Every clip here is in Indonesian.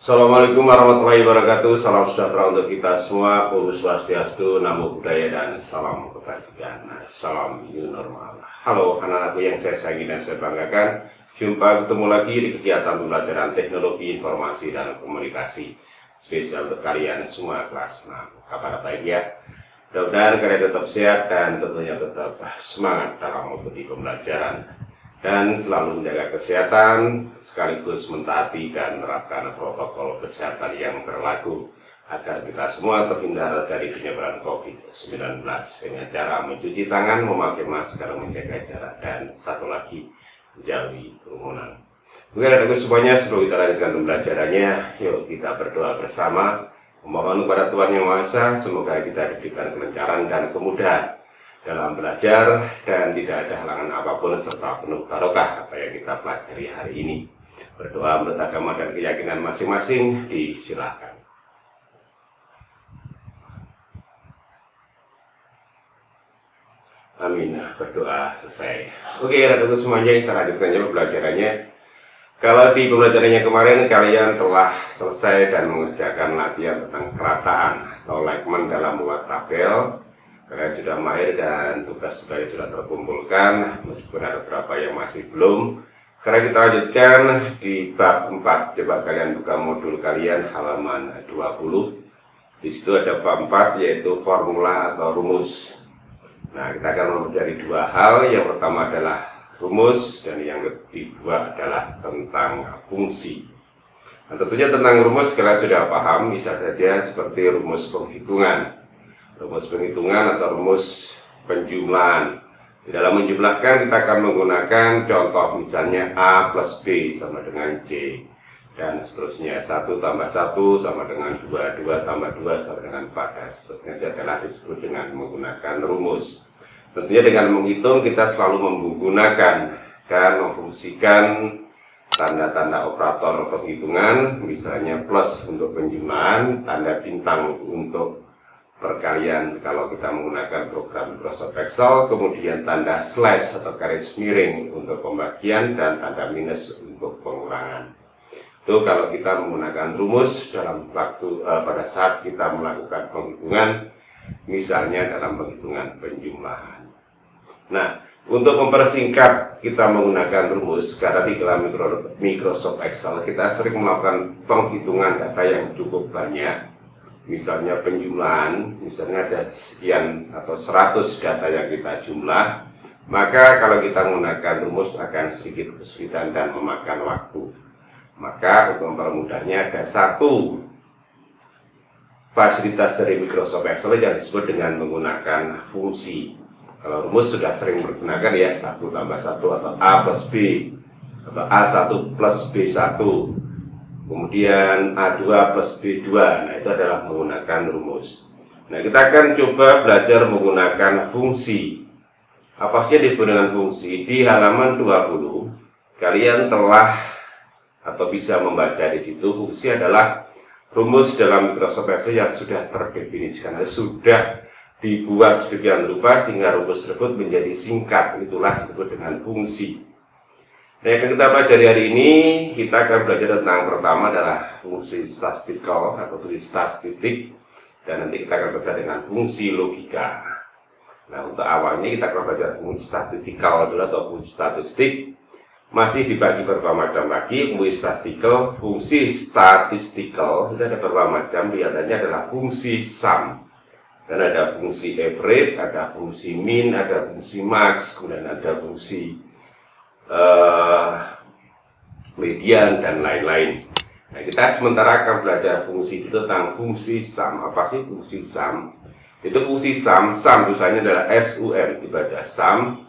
Assalamualaikum warahmatullahi wabarakatuh. Salam sejahtera untuk kita semua. Om Swastiastu, Namo Buddhaya, dan salam kebajikan. Salam new normal. Halo anak-anakku yang saya sayangi dan saya banggakan. Jumpa ketemu lagi di kegiatan pembelajaran teknologi informasi dan komunikasi spesial untuk kalian semua kelas 6. Kabar baik ya. Mudah-mudahan kalian tetap sehat dan tentunya tetap semangat dalam mengikuti pembelajaran dan selalu menjaga kesehatan sekaligus mentaati dan menerapkan protokol kesehatan yang berlaku agar kita semua terhindar dari penyebaran COVID-19 dengan cara mencuci tangan, memakai masker, menjaga jarak, dan satu lagi menjauhi kerumunan. Oke, anak-anakku semuanya, sebelum kita lanjutkan pembelajarannya, yuk kita berdoa bersama memohon kepada Tuhan Yang Maha Esa semoga kita diberikan kelancaran dan kemudahan dalam belajar dan tidak ada halangan apapun serta penuh barokah apa yang kita pelajari hari ini. Berdoa menurut agama dan keyakinan masing-masing, disilakan. Amin. Berdoa selesai. Oke, anak-anak semuanya, kita lanjutkan pembelajarannya. Kalau di pembelajarannya kemarin kalian telah selesai dan mengerjakan latihan tentang kerataan atau alignment dalam membuat tabel. Kalian sudah mahir dan tugas sudah terkumpulkan, meskipun ada beberapa yang masih belum. Sekarang kita lanjutkan di bab 4. Coba kalian buka modul kalian halaman 20. Di situ ada bab 4 yaitu formula atau rumus. Nah, kita akan mempelajari dua hal. Yang pertama adalah rumus dan yang kedua adalah tentang fungsi. Nah, tentunya tentang rumus kalian sudah paham, bisa saja seperti rumus penghitungan. Rumus penghitungan atau rumus penjumlahan. Di dalam menjumlahkan kita akan menggunakan contoh misalnya A plus B sama dengan C dan seterusnya. 1 tambah 1 sama dengan 2, 2 tambah 2 sama dengan 4 dan seterusnya. Itu adalah disebut dengan menggunakan rumus. Tentunya dengan menghitung kita selalu menggunakan dan memfungsikan tanda-tanda operator penghitungan, misalnya plus untuk penjumlahan, tanda bintang untuk perkalian kalau kita menggunakan program Microsoft Excel, kemudian tanda slash atau garis miring untuk pembagian dan tanda minus untuk pengurangan. Itu kalau kita menggunakan rumus dalam waktu pada saat kita melakukan penghitungan, misalnya dalam penghitungan penjumlahan. Nah, untuk mempersingkat kita menggunakan rumus, karena di dalam Microsoft Excel kita sering melakukan penghitungan data yang cukup banyak. Misalnya penjumlahan, misalnya ada sekian atau 100 data yang kita jumlah, maka kalau kita menggunakan rumus akan sedikit kesulitan dan memakan waktu. Maka untuk mempermudahnya ada satu fasilitas dari Microsoft Excel yang disebut dengan menggunakan fungsi. Kalau rumus sudah sering menggunakan ya 1 tambah 1 atau A plus B atau A1 plus B1. Kemudian A2 plus B2, nah itu adalah menggunakan rumus. Nah, kita akan coba belajar menggunakan fungsi. Apa sih yang disebut dengan fungsi? Di halaman 20, kalian telah atau bisa membaca di situ, fungsi adalah rumus dalam Microsoft Excel yang sudah terdefinisikan, sudah dibuat sedemikian rupa sehingga rumus tersebut menjadi singkat, itulah disebut dengan fungsi. Nah, yang kita pelajari hari ini, kita akan belajar tentang pertama adalah fungsi statistikal atau fungsi statistik, dan nanti kita akan belajar dengan fungsi logika. Nah, untuk awalnya kita akan belajar fungsi statistikal dulu atau fungsi statistik. Masih dibagi beberapa macam lagi, fungsi statistikal itu ada beberapa macam, biasanya adalah fungsi sum. Dan ada fungsi average, ada fungsi min, ada fungsi max, kemudian ada fungsi median dan lain-lain. Nah, kita sementara akan belajar fungsi itu tentang fungsi sum. Apa sih fungsi sum? Itu fungsi sum tulisannya adalah SUM, ibadah sum.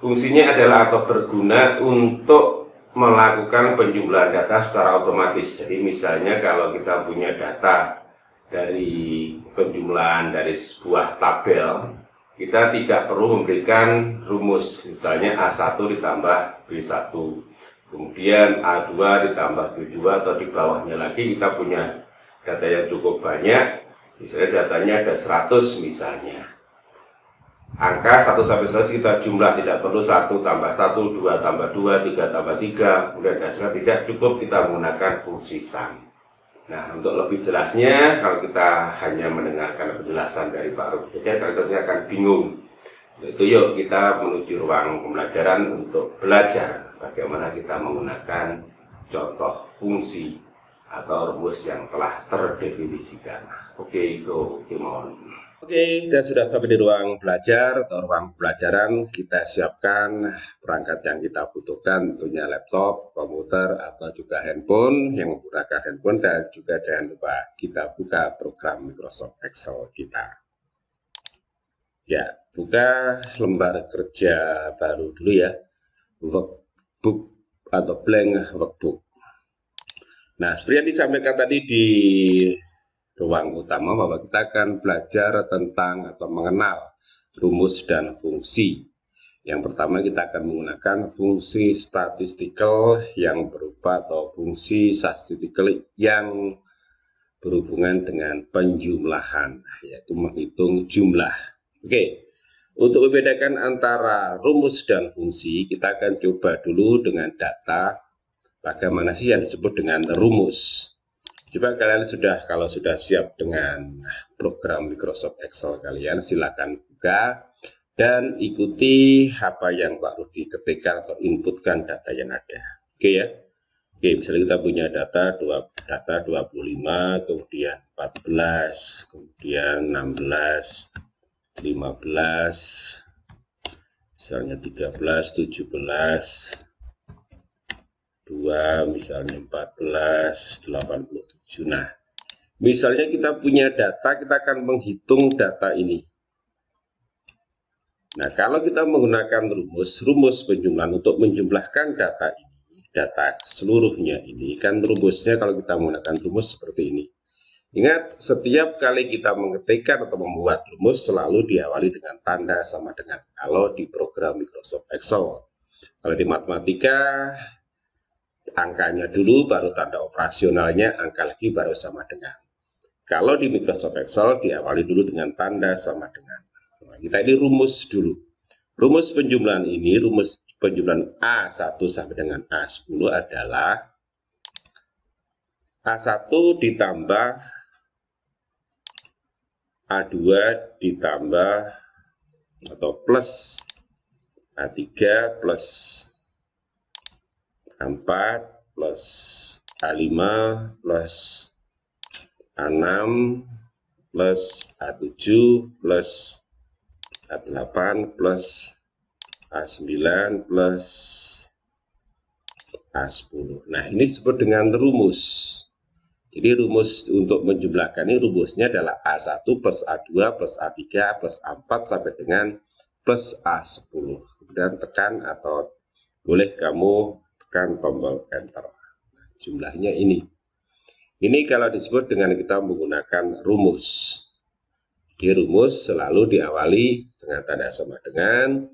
Fungsinya adalah atau berguna untuk melakukan penjumlahan data secara otomatis. Jadi misalnya kalau kita punya data dari penjumlahan dari sebuah tabel, kita tidak perlu memberikan rumus, misalnya A1 ditambah B1, kemudian A2 ditambah B2, atau di bawahnya lagi kita punya data yang cukup banyak, misalnya datanya ada 100 misalnya. Angka 1 sampai 100 kita jumlah, tidak perlu 1 tambah 1, 2 tambah 2, 3 tambah 3, kemudian hasilnya tidak cukup, kita menggunakan fungsi sum. Nah, untuk lebih jelasnya, kalau kita hanya mendengarkan penjelasan dari Pak Ruh saja, tentunya akan bingung. Itu yuk kita menuju ruang pembelajaran untuk belajar bagaimana kita menggunakan contoh fungsi atau rumus yang telah terdefinisikan. Oke, go, Timon. Oke, kita sudah sampai di ruang belajar atau ruang pembelajaran. Kita siapkan perangkat yang kita butuhkan, tentunya laptop, komputer, atau juga handphone yang menggunakan handphone, dan juga jangan lupa kita buka program Microsoft Excel kita. Ya, buka lembar kerja baru dulu ya, workbook atau blank workbook. Nah, seperti yang disampaikan tadi di ruang utama, bahwa kita akan belajar tentang atau mengenal rumus dan fungsi. Yang pertama kita akan menggunakan fungsi statistical yang berupa atau fungsi statistical yang berhubungan dengan penjumlahan, yaitu menghitung jumlah. Oke, untuk membedakan antara rumus dan fungsi, kita akan coba dulu dengan data. Bagaimana sih yang disebut dengan rumus? Coba kalian kalau sudah siap dengan program Microsoft Excel kalian, silakan buka dan ikuti apa yang Pak Rudi ketikkan atau inputkan data yang ada. Oke ya. Oke, misalnya kita punya data 25, kemudian 14, kemudian 16, 15, misalnya 13, 17, 2, misalnya 14, 87. Nah, misalnya kita punya data, kita akan menghitung data ini. Nah, kalau kita menggunakan rumus penjumlahan untuk menjumlahkan data ini, data seluruhnya ini, kan rumusnya kalau kita menggunakan rumus seperti ini. Ingat, setiap kali kita mengetikkan atau membuat rumus selalu diawali dengan tanda sama dengan. Kalau di program Microsoft Excel. Kalau di matematika, angkanya dulu, baru tanda operasionalnya, angka lagi baru sama dengan. Kalau di Microsoft Excel diawali dulu dengan tanda sama dengan. Nah, kita ini rumus dulu. Rumus penjumlahan ini, rumus penjumlahan A1 sampai dengan A10 adalah A1 ditambah A2 ditambah atau plus A3 plus A4 plus A5 plus A6 plus A7 plus A8 plus A9 plus A10. Nah, ini disebut dengan rumus. Jadi rumus untuk menjumlahkan ini rumusnya adalah A1 plus A2 plus A3 plus A4 sampai dengan plus A10. Kemudian tekan atau boleh kamu tekan tombol enter. Nah, jumlahnya ini. Ini kalau disebut dengan kita menggunakan rumus. Di rumus selalu diawali dengan tanda sama dengan,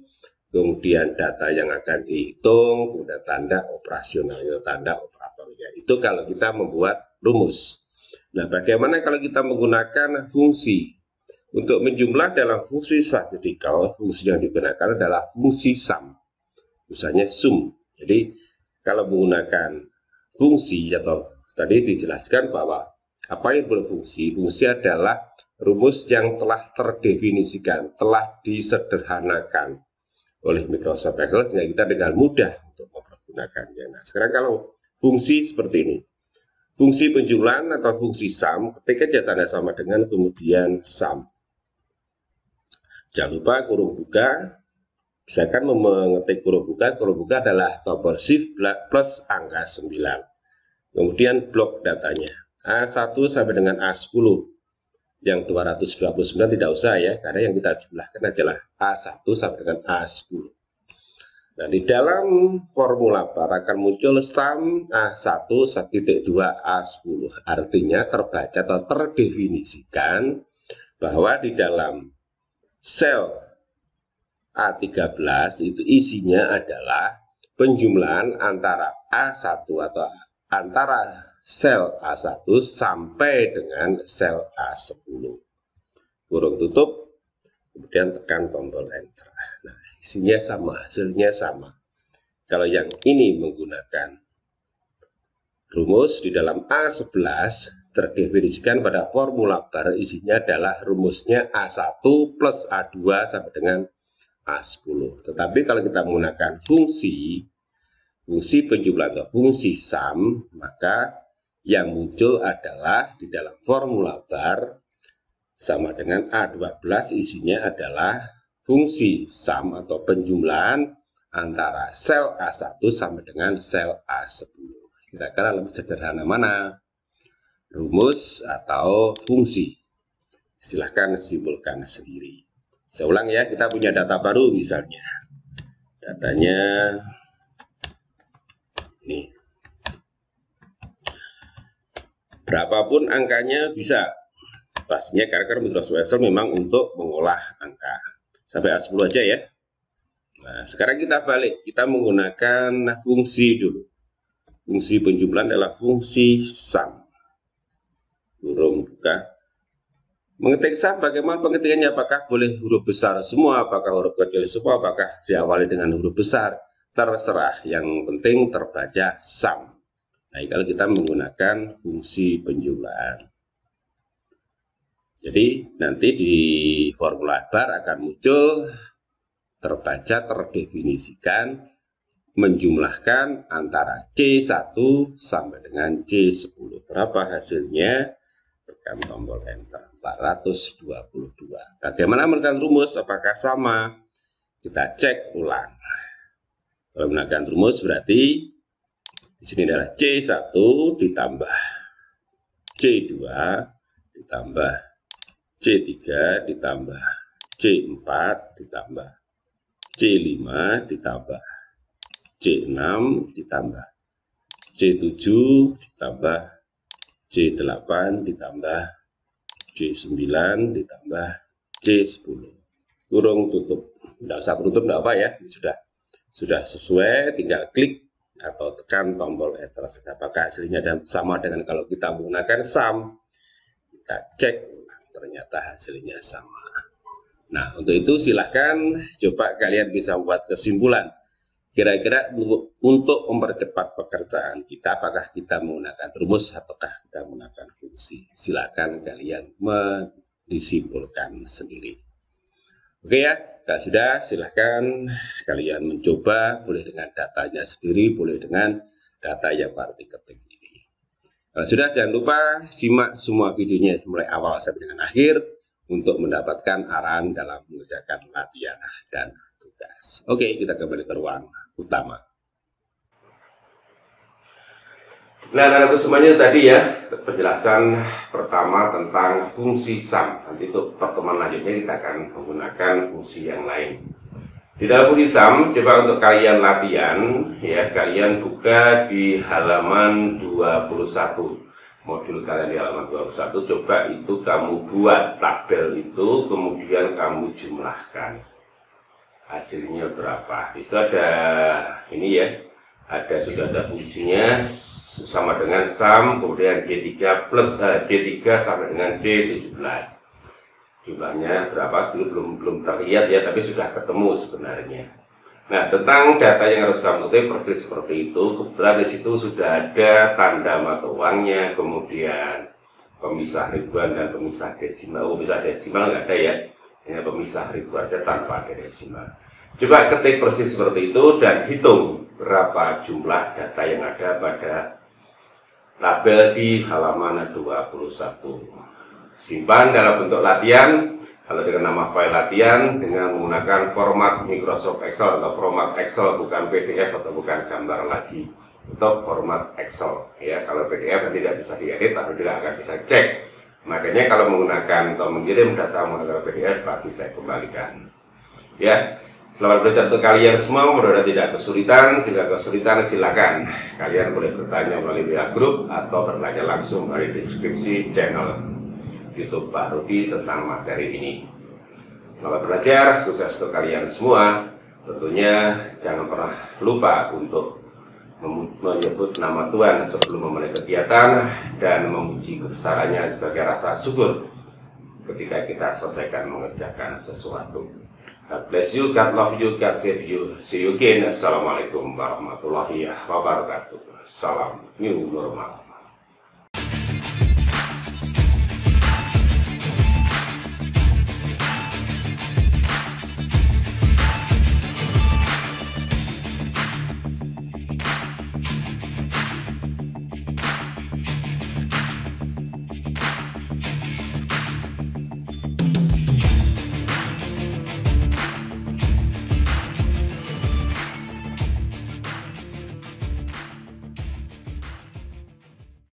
kemudian data yang akan dihitung, kemudian tanda operasionalnya, tanda operatornya. Itu kalau kita membuat rumus. Nah, bagaimana kalau kita menggunakan fungsi? Untuk menjumlah dalam fungsi statistikal, fungsi yang digunakan adalah fungsi sum. Misalnya sum. Jadi, kalau menggunakan fungsi atau tadi dijelaskan bahwa apa yang berfungsi? Fungsi adalah rumus yang telah terdefinisikan, telah disederhanakan oleh Microsoft Excel sehingga kita dengan mudah untuk mempergunakannya. Nah, sekarang kalau fungsi seperti ini, fungsi penjumlahan atau fungsi sum, ketika tanda sama dengan kemudian sum. Jangan lupa kurung buka, misalkan mengetik kurung buka adalah tombol shift plus angka 9. Kemudian blok datanya, A1 sampai dengan A10. Yang 229 tidak usah ya, karena yang kita jumlahkan adalah A1 sampai dengan A10. Nah, di dalam formula bar akan muncul sum A1 1.2 A10. Artinya terbaca atau terdefinisikan bahwa di dalam sel A13 itu isinya adalah penjumlahan antara A1 atau antara sel A1 sampai dengan sel A10. Kurung tutup, kemudian tekan tombol enter. Nah, isinya sama, hasilnya sama. Kalau yang ini menggunakan rumus di dalam A11, terdefinisikan pada formula bar, isinya adalah rumusnya A1 plus A2 sampai dengan A10. Tetapi kalau kita menggunakan fungsi penjumlahan atau fungsi sum, maka yang muncul adalah di dalam formula bar sama dengan A12, isinya adalah fungsi sum atau penjumlahan antara sel A1 sampai dengan sel A10. Kira-kira lebih sederhana mana? Rumus atau fungsi? Silahkan simpulkan sendiri. Saya ulang ya, kita punya data baru misalnya. Datanya ini. Berapapun angkanya bisa. Pastinya karena Microsoft Excel memang untuk mengolah angka. Sampai A10 aja ya. Nah, sekarang kita balik. Kita menggunakan fungsi dulu. Fungsi penjumlahan adalah fungsi sum. Kurung buka. Mengetik sum, bagaimana pengetikannya? Apakah boleh huruf besar semua? Apakah huruf kecil semua? Apakah diawali dengan huruf besar? Terserah. Yang penting terbaca sum. Nah, kalau kita menggunakan fungsi penjumlahan. Jadi nanti di formula bar akan muncul terbaca, terdefinisikan, menjumlahkan antara C1 sampai dengan C10. Berapa hasilnya? Tekan tombol enter. 422. Bagaimana menentukan rumus? Apakah sama? Kita cek ulang. Kalau menggunakan rumus berarti di sini adalah C1 ditambah C2 ditambah C3 ditambah C4 ditambah C5 ditambah C6 ditambah C7 ditambah C8 ditambah C9 ditambah C10. Kurung tutup. Tidak usah tutup, tidak apa ya. Ini sudah sesuai, tinggal klik atau tekan tombol enter saja. Apakah hasilnya sama dengan kalau kita menggunakan sum? Kita cek, ternyata hasilnya sama. Nah, untuk itu silahkan coba kalian bisa membuat kesimpulan. Kira-kira untuk mempercepat pekerjaan kita, apakah kita menggunakan rumus ataukah kita menggunakan fungsi? Silakan kalian disimpulkan sendiri. Oke ya, kalau sudah silahkan kalian mencoba, boleh dengan datanya sendiri, boleh dengan data yang baru diketik ini. Kalau sudah, jangan lupa simak semua videonya mulai awal sampai dengan akhir untuk mendapatkan arahan dalam mengerjakan latihan dan tugas. Oke, kita kembali ke ruang utama. Nah, anak-anakku semuanya tadi ya penjelasan pertama tentang fungsi sum. Nanti untuk pertemuan lanjutnya kita akan menggunakan fungsi yang lain. Di dalam fungsi sum, coba untuk kalian latihan ya, kalian buka di halaman 21. Modul kalian di halaman 21, coba itu kamu buat tabel itu, kemudian kamu jumlahkan. Hasilnya berapa? Itu ada ini ya, sudah ada fungsinya sama dengan sum, kemudian J3 plus J3 sampai dengan J17. Jumlahnya berapa? Belum terlihat ya, tapi sudah ketemu sebenarnya. Nah, tentang data yang harus kamu ketik persis seperti itu. Kebetulan di situ sudah ada tanda mata uangnya, kemudian pemisah ribuan dan pemisah desimal. Pemisah desimal nggak ada ya. Hanya pemisah ribuan aja tanpa ada desimal. Coba ketik persis seperti itu dan hitung berapa jumlah data yang ada pada tabel di halaman 21. Simpan dalam bentuk latihan, kalau dengan nama file latihan dengan menggunakan format Microsoft Excel atau format Excel, bukan PDF atau bukan gambar lagi, untuk format Excel ya. Kalau PDF tidak bisa diedit atau tidak akan bisa cek. Makanya kalau menggunakan atau mengirim data menggunakan PDF pasti saya kembalikan. Ya, selamat belajar untuk kalian semua. Mudah-mudahan tidak kesulitan. Jika kesulitan silakan kalian boleh bertanya melalui WA Group atau bertanya langsung melalui deskripsi channel YouTube Pak Rudi tentang materi ini. Selamat belajar, sukses untuk kalian semua. Tentunya jangan pernah lupa untuk menyebut nama Tuhan sebelum memulai kegiatan dan memuji kebesarannya sebagai rasa syukur ketika kita selesaikan mengerjakan sesuatu. God bless you, God love you, God save you. See you again. Assalamualaikum warahmatullahi wabarakatuh. Salam new normal.